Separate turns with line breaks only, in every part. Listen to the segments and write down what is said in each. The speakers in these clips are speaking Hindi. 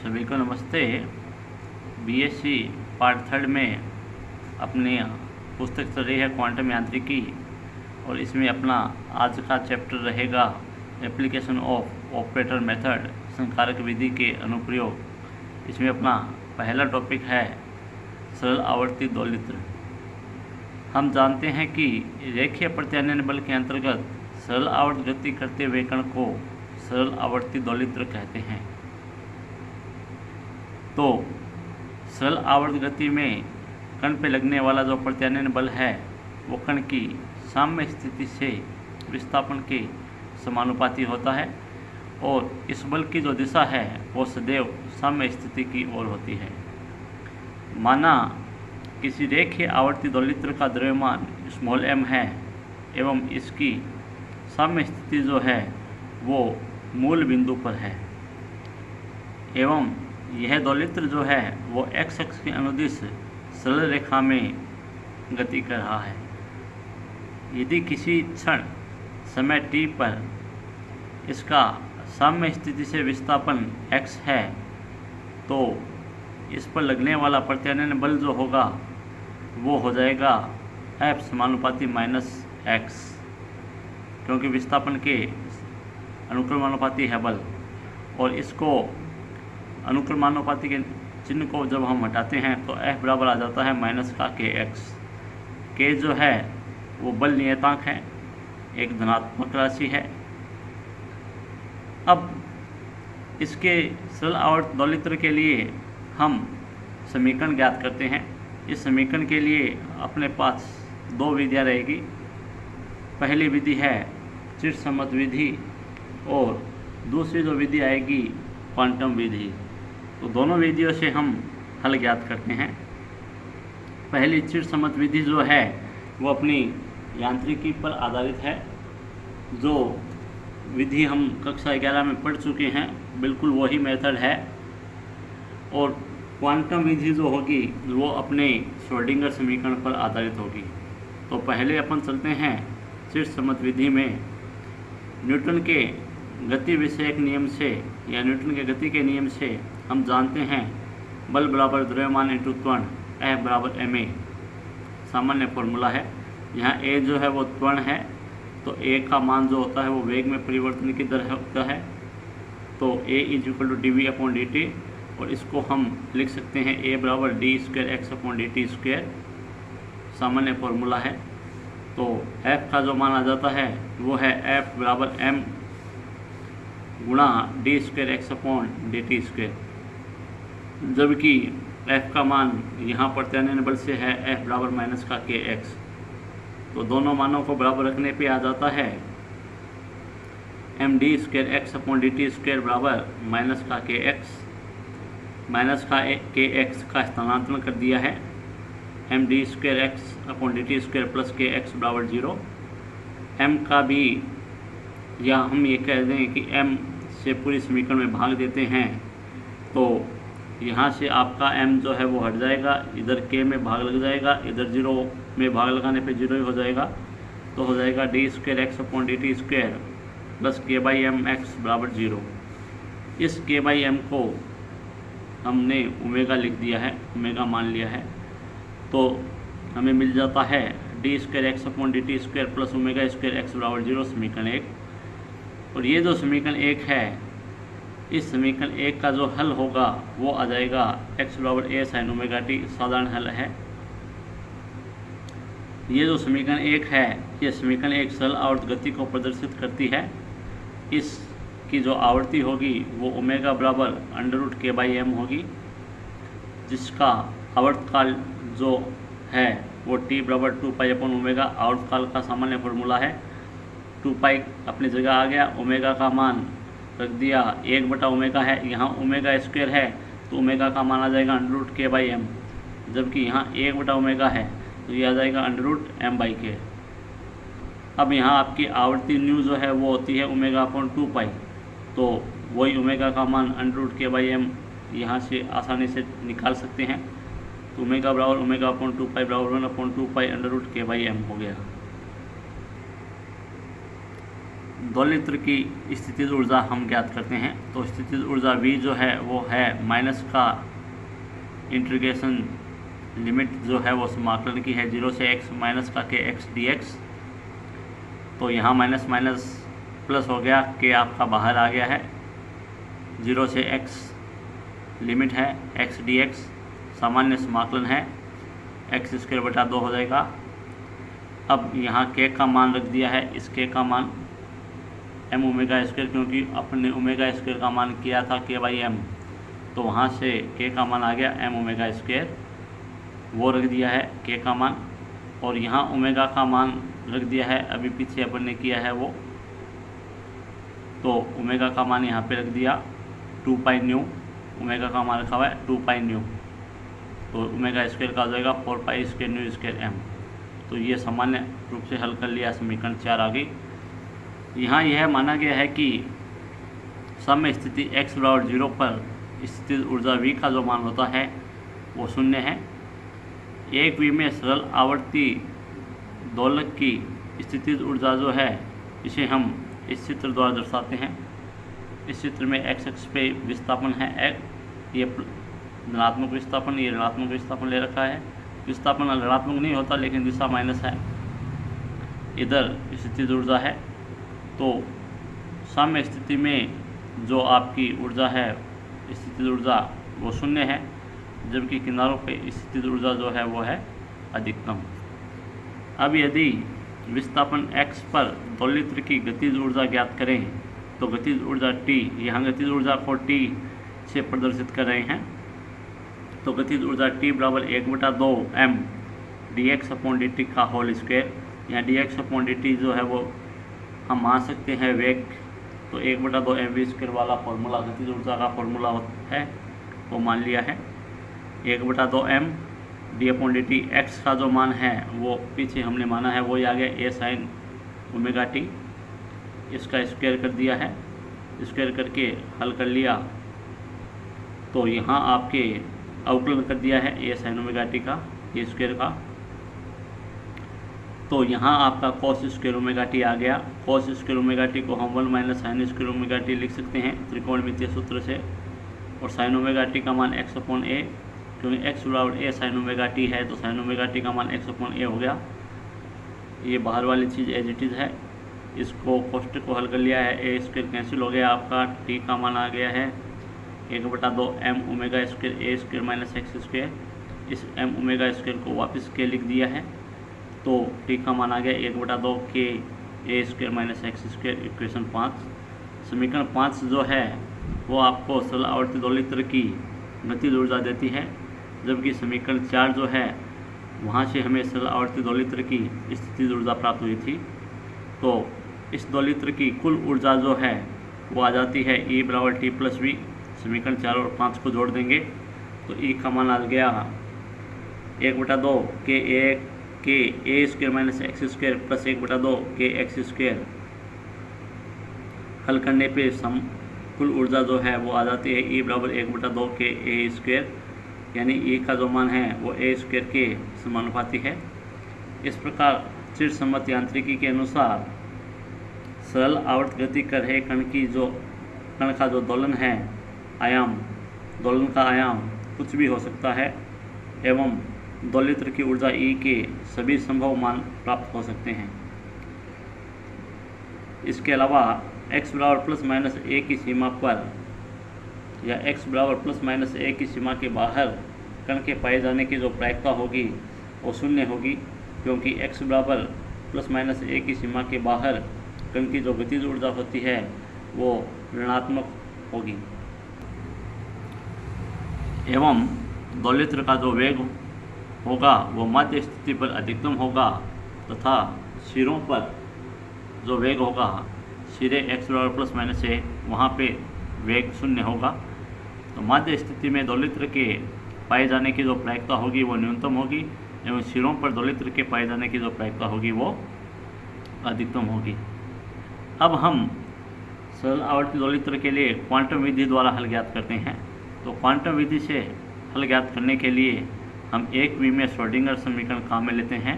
सभी को नमस्ते। बीएससी पार्ट थर्ड में अपनी पुस्तक चल रही है क्वांटम यांत्रिकी, और इसमें अपना आज का चैप्टर रहेगा एप्लीकेशन ऑफ ऑपरेटर मेथड, संकारक विधि के अनुप्रयोग। इसमें अपना पहला टॉपिक है सरल आवर्ती दोलित्र। हम जानते हैं कि रेखीय प्रत्यानयन बल के अंतर्गत सरल आवर्त गति करते हुए कण को सरल आवर्ती दोलित्र कहते हैं। तो सरल आवर्त गति में कण पे लगने वाला जो प्रत्यानयन बल है वो कण की साम्य स्थिति से विस्थापन के समानुपाती होता है, और इस बल की जो दिशा है वो सदैव साम्य स्थिति की ओर होती है। माना किसी रेखीय आवर्ती दोलित्र का द्रव्यमान स्मॉल m है एवं इसकी साम्य स्थिति जो है वो मूल बिंदु पर है, एवं यह दोलित्र जो है वो x अक्ष के अनुदिश सरल रेखा में गति कर रहा है। यदि किसी क्षण समय t पर इसका साम्य स्थिति से विस्थापन x है तो इस पर लगने वाला प्रत्यानयन बल जो होगा वो हो जाएगा F समानुपाती -x, क्योंकि विस्थापन के अनुक्रमानुपाती है बल। और इसको अनुक्रमानुपाती के चिन्ह को जब हम हटाते हैं तो F बराबर आ जाता है -kx। k जो है वो बल नियतांक है, एक धनात्मक राशि है। अब इसके सरल आवर्त दोलित्र के लिए हम समीकरण ज्ञात करते हैं। इस समीकरण के लिए अपने पास दो विधियाँ रहेगी। पहली विधि है चिरसम्मत विधि, और दूसरी जो विधि आएगी क्वांटम विधि। तो दोनों विधियों से हम हल ज्ञात करते हैं। पहली चिरसम्मत विधि जो है वो अपनी यांत्रिकी पर आधारित है। जो विधि हम कक्षा 11 में पढ़ चुके हैं बिल्कुल वही मेथड है। और क्वांटम विधि जो होगी वो अपने श्रोडिंगर समीकरण पर आधारित होगी। तो पहले अपन चलते हैं चिरसम्मत विधि में। न्यूटन के गति विषयक नियम से या न्यूटन के गति के नियम से हम जानते हैं बल बराबर द्रव्यमान इंटू त्वरण, F बराबर ma सामान्य फॉर्मूला है। यहाँ a जो है वो त्वरण है, तो a का मान जो होता है वो वेग में परिवर्तन की दर होता है। तो a = dv/dt, और इसको हम लिख सकते हैं a बराबर d²x/dt², सामान्य फॉर्मूला है। तो f का जो मान आ जाता है वो है F बराबर m गुणा d²x/dt², जबकि f का मान यहाँ प्रत्यानयन बल से है F बराबर -kx। तो दोनों मानों को बराबर रखने पे आ जाता है md²x/dt² बराबर -kx। -kx का स्थानांतरण कर दिया है, md²x/dt² प्लस kx बराबर 0। m का भी, या हम ये कह दें कि m से पूरी समीकरण में भाग देते हैं तो यहाँ से आपका m जो है वो हट जाएगा, इधर k में भाग लग जाएगा, इधर 0 में भाग लगाने पे 0 ही हो जाएगा। तो हो जाएगा d²x/dt² प्लस k/mx बराबर 0। इस k/m को हमने ओमेगा लिख दिया है, ओमेगा मान लिया है। तो हमें मिल जाता है d²x/dt² प्लस ω² x बराबर 0, समीकरण 1। और ये जो समीकरण 1 है, इस समीकरण 1 का जो हल होगा वो आ जाएगा x बराबर a sin ω-t, साधारण हल है। ये जो समीकरण 1 है, ये समीकरण एक सरल आवर्त गति को प्रदर्शित करती है। इसकी जो आवृत्ति होगी वो ओमेगा बराबर √k/m होगी, जिसका आवर्तकाल जो है वो t बराबर 2π/ω आवर्तकाल का सामान्य फॉर्मूला है। 2π अपनी जगह आ गया, ओमेगा का मान रख दिया, 1/ω है, यहाँ ω² है तो ओमेगा का मान आ जाएगा √k/m, जबकि यहाँ 1/ω है तो ये आ जाएगा √m/k। अब यहाँ आपकी आवृत्ति न्यू जो है वो होती है ω/2π, तो वही ओमेगा का मान √k/m यहाँ से आसानी से निकाल सकते हैं। तो ओमेगा बराबर ω/2π बराबर 1/2π √k/m हो गया। दोलित्र की स्थितिज ऊर्जा हम ज्ञात करते हैं। तो स्थितिज ऊर्जा V जो है वो है माइनस का इंटीग्रेशन लिमिट जो है वो समाकलन की है 0 से x माइनस का के एक्स डी एक्स। तो यहाँ माइनस माइनस प्लस हो गया, के आपका बाहर आ गया है, 0 से x लिमिट है एक्स डी एक्स, सामान्य समाकलन है एक्स स्क्वायर बटा 2 हो जाएगा। अब यहाँ के का मान रख दिया है, इस के का मान एम ओमेगा स्क्वायर, क्योंकि अपने ओमेगा स्क्वायर का मान किया था के बाई एम, तो वहाँ से के का मान आ गया एम ओमेगा स्क्वायर, वो रख दिया है के का मान। और यहाँ ओमेगा का मान रख दिया है, अभी पीछे अपन ने किया है वो, तो ओमेगा का मान यहाँ पे रख दिया 2 पाई न्यू, ओमेगा का मान रखा हुआ है 2 पाई न्यू, तो ओमेगा स्क्वायर का हो जाएगा 4 pi square nu square M. तो ये सामान्य रूप से हल कर लिया, समीकरण 4 आ गई। यहाँ यह माना गया है कि साम्य स्थिति x बराबर 0 पर स्थितिज ऊर्जा V का जो मान होता है वो शून्य है। एक V में सरल आवर्ती दोलक की स्थितिज ऊर्जा जो है इसे हम इस चित्र द्वारा दर्शाते हैं। इस चित्र में x अक्ष पे विस्थापन है, ये धनात्मक विस्थापन, ये ऋणात्मक विस्थापन ले रखा है। विस्थापन ऋणात्मक नहीं होता लेकिन दिशा माइनस है, इधर स्थितिज ऊर्जा है। तो साम्य स्थिति में जो आपकी ऊर्जा है स्थितिज ऊर्जा वो शून्य है, जबकि किनारों पे स्थितिज ऊर्जा जो है वो है अधिकतम। अब यदि विस्थापन x पर दोलित्र की गतिज ऊर्जा ज्ञात करें तो गतिज ऊर्जा T, यहाँ गतिज ऊर्जा को T से प्रदर्शित कर रहे हैं, तो गतिज ऊर्जा T बराबर 1/2 m dx/dt का होल स्क्वायर। यहाँ dx/dt जो है वो हम मान सकते हैं वेग, तो 1/2 mv स्क्वायर वाला फॉर्मूला गतिज ऊर्जा का फॉर्मूला है वो मान लिया है। 1/2 m d/dt x का जो मान है वो पीछे हमने माना है वो ही आ गया a sin ओमेगा t, इसका स्क्वायर कर दिया है, स्क्वायर करके हल कर लिया। तो यहाँ आपके अवकलन कर दिया है a sin ओमेगा t का, ये स्क्वायर का, तो यहाँ आपका cos स्क्वायर ओमेगा टी आ गया। cos स्क्वायर ओमेगा टी को हम 1 minus sine square omega T लिख सकते हैं त्रिकोणमितीय सूत्र से, और साइन ओमेगा टी का मान x/a, क्योंकि x बराबर a साइन ओमेगा टी है तो साइन ओमेगा टी का मान x/a हो गया। ये बाहर वाली चीज़ एज इट इज़ है, इसको कोष्टक को हल कर लिया है, a स्क्वायर कैंसिल हो गया, आपका t का मान आ गया है 1/2 m omega square a square minus x square. इस m ओमेगा स्क्वायर को वापस के लिख दिया है, तो t का मान आ गया 1/2 के a square minus x square, equation 5। समीकरण 5 जो है वो आपको सरल आवर्ती दोलित्र की गतिज ऊर्जा देती है, जबकि समीकरण 4 जो है वहाँ से हमें सरल आवर्ती दोलित्र की स्थितिज ऊर्जा प्राप्त हुई थी। तो इस दोलित्र की कुल ऊर्जा जो है वो आ जाती है E बराबर T प्लस V। समीकरण 4 और 5 को जोड़ देंगे तो E का मान आ गया 1/2 के a square minus x square plus 1/2 के एक्स स्क्वायर। हल करने पे सम कुल ऊर्जा जो है वो आ जाती है E बराबर 1/2 के a स्क्वायर, यानी E का जो मान है वो a स्क्वायर के समानुपाती है। इस प्रकार चिरसम्मत यांत्रिकी के अनुसार सरल आवर्त गति कर रहे कण का जो दोलन है, आयाम, दोलन का आयाम कुछ भी हो सकता है, एवं दोलित्र की ऊर्जा E के सभी संभव मान प्राप्त हो सकते हैं। इसके अलावा x बराबर प्लस माइनस a की सीमा पर या x बराबर प्लस माइनस a की सीमा के बाहर कण के पाए जाने की जो प्रायिकता होगी वो शून्य होगी, क्योंकि x बराबर प्लस माइनस a की सीमा के बाहर कण की जो गतिज ऊर्जा होती है वो ऋणात्मक होगी, एवं दोलित्र का जो वेग होगा वो मध्य स्थिति पर अधिकतम होगा, तथा सिरों पर जो वेग होगा सिरे x बराबर प्लस माइनस a वहाँ पे वेग शून्य होगा। तो मध्य स्थिति में दोलित्र के पाए जाने की जो प्रायिकता होगी वो न्यूनतम होगी, एवं सिरों पर दोलित्र के पाए जाने की जो प्रायिकता होगी वो अधिकतम होगी। अब हम सरल आवर्ती दोलित्र के लिए क्वांटम विधि द्वारा हल ज्ञात करते हैं। तो क्वांटम विधि से हल ज्ञात करने के लिए हम एक विमीय श्रोडिंगर समीकरण काम में लेते हैं।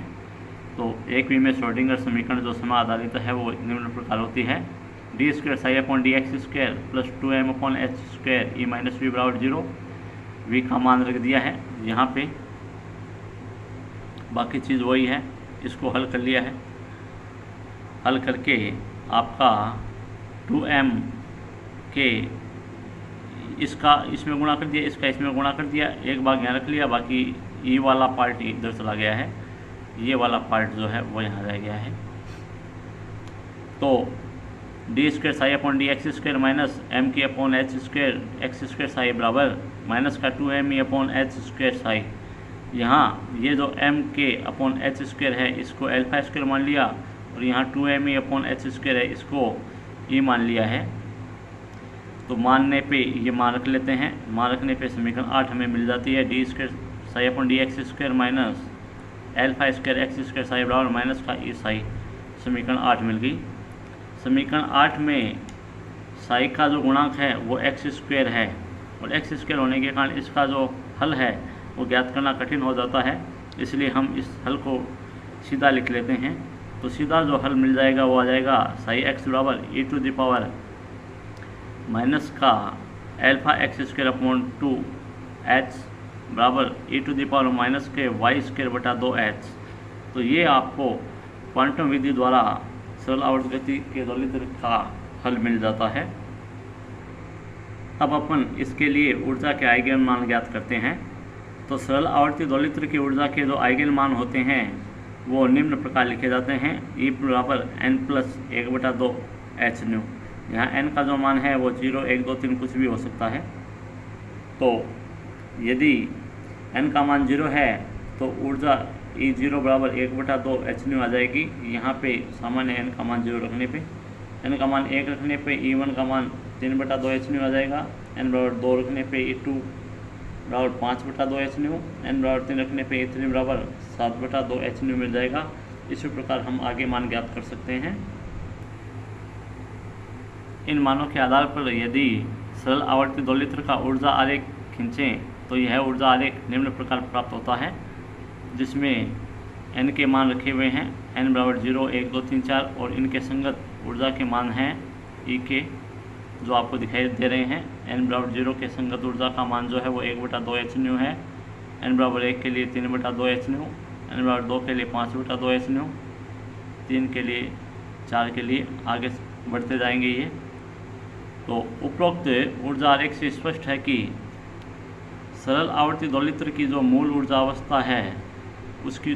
तो एक विमीय श्रोडिंगर समीकरण जो समय आधारित है वो निम्न प्रकार होती है। D square psi upon D x square plus 2m upon H square E minus V बराबर 0। वी का मान रख दिया है यहाँ पे, बाकी चीज़ वही है। इसको हल कर लिया है, हल करके आपका 2m के इसका इसमें गुणा कर दिया, इसका इसमें गुणा कर दिया, एक भाग यहाँ रख लिया, बाकी ई वाला पार्ट इधर चला गया है, ये वाला पार्ट जो है वो यहाँ रह गया है। तो d square psi upon D x square minus m के upon H square x square psi बराबर माइनस का 2m E upon H square psi. यहाँ ये जो m के अपॉन एच स्क्वायर है इसको एल्फा स्क्वायर मान लिया, और यहाँ 2m E upon H square है इसको ई मान लिया है। तो मानने पे ये मान रख लेते हैं, मान रखने पे समीकरण 8 हमें मिल जाती है। D square psi upon D x square minus alpha square x square psi बराबर माइनस का ई साई। समीकरण 8 मिल गई। समीकरण 8 में साई का जो गुणांक है वो एक्स स्क्वायर है, और एक्स स्क्वायर होने के कारण इसका जो हल है वो ज्ञात करना कठिन हो जाता है, इसलिए हम इस हल को सीधा लिख लेते हैं। तो सीधा जो हल मिल जाएगा वो आ जाएगा साई एक्स बराबर ई टू द पावर माइनस का alpha x square upon 2h बराबर ई टू द पावर माइनस के वाई स्क्वायर बटा 2h। तो ये आपको क्वांटम विधि द्वारा सरल आवर्त गति के दोलित्र का हल मिल जाता है। अब अपन इसके लिए ऊर्जा के आइगन मान ज्ञात करते हैं। तो सरल आवर्ती दोलित्र की ऊर्जा के जो आइगन मान होते हैं वो निम्न प्रकार लिखे जाते हैं। ई बराबर n प्लस 1/2 h न्यू। यहाँ n का जो मान है वो 0, 1, 2, 3 कुछ भी हो सकता है। तो यदि n का मान 0 है तो ऊर्जा E0 बराबर 1/2 h न्यू आ जाएगी। यहाँ पे सामान्य n का मान 0 रखने पे, n का मान 1 रखने पे E1 का मान 3/2 h न्यू आ जाएगा। n बराबर 2 रखने पे E2 बराबर 5/2 h न्यू, n बराबर 3 रखने पे E3 बराबर 7/2 h न्यू मिल जाएगा। इसी प्रकार हम आगे मान ज्ञात कर सकते हैं। इन मानों के आधार पर यदि सरल आवर्ती दोलित्र का ऊर्जा आरेख खींचें तो यह ऊर्जा आरेख निम्न प्रकार प्राप्त होता है, जिसमें n के मान रखे हुए हैं, n बराबर 0, 1, 2, 3, 4, और इनके संगत ऊर्जा के मान हैं E के जो आपको दिखाई दे रहे हैं। n बराबर 0 के संगत ऊर्जा का मान जो है वो 1/2 h न्यू है, n बराबर 1 के लिए 3/2 h न्यू, n बराबर 2 के लिए 5/2 h न्यू, 3 के लिए 4 के लिए आगे बढ़ते जाएंगे ये। तो उपरोक्त ऊर्जा आरेख से स्पष्ट है कि सरल आवर्ती दोलित्र की जो मूल ऊर्जा अवस्था है उसकी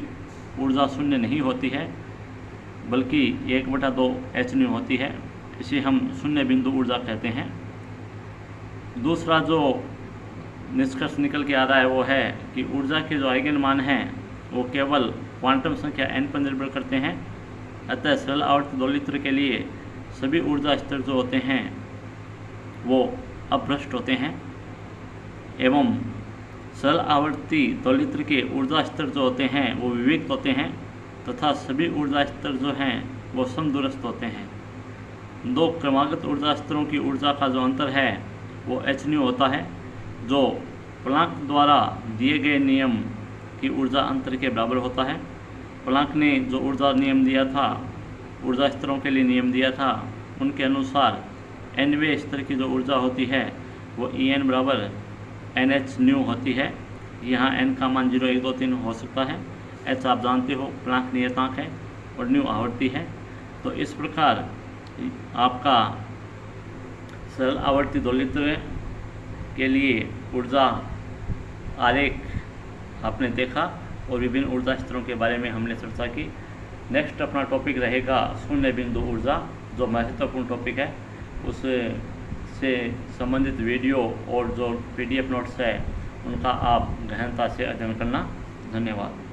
ऊर्जा शून्य नहीं होती है, बल्कि 1/2 h न्यू होती है। इसे हम शून्य बिंदु ऊर्जा कहते हैं। दूसरा जो निष्कर्ष निकल के आ रहा है वो है कि ऊर्जा के जो आइगन मान हैं वो केवल क्वांटम संख्या n पर निर्भर करते हैं। अतः सरल आवर्ती दोलित्र के लिए सभी ऊर्जा स्तर जो होते हैं वो अभ्रष्ट होते हैं, एवं सरल आवर्ती दोलित्र के ऊर्जा स्तर जो होते हैं वो विविक्त होते हैं, तथा सभी ऊर्जा स्तर जो हैं वो समदूरस्थ होते हैं। दो क्रमागत ऊर्जा स्तरों की ऊर्जा का जो अंतर है वो h न्यू होता है, जो प्लांक द्वारा दिए गए नियम की ऊर्जा अंतर के बराबर होता है। प्लांक ने जो ऊर्जा नियम दिया था, ऊर्जा स्तरों के लिए नियम दिया था, उनके अनुसार nवें स्तर की जो ऊर्जा होती है वो En बराबर NH न्यू होती है। यहाँ n का मान 0, 1, 2, 3 हो सकता है। h आप जानते हो प्लांक नियतांक है और न्यू आवर्ती है। तो इस प्रकार आपका सरल आवर्ती दोलित्र के लिए ऊर्जा आरेख आपने देखा और विभिन्न ऊर्जा स्तरों के बारे में हमने चर्चा की। नेक्स्ट अपना टॉपिक रहेगा शून्य बिंदु ऊर्जा, जो महत्वपूर्ण टॉपिक है। उससे संबंधित वीडियो और जो PDF नोट्स है उनका आप गहनता से अध्ययन करना। धन्यवाद।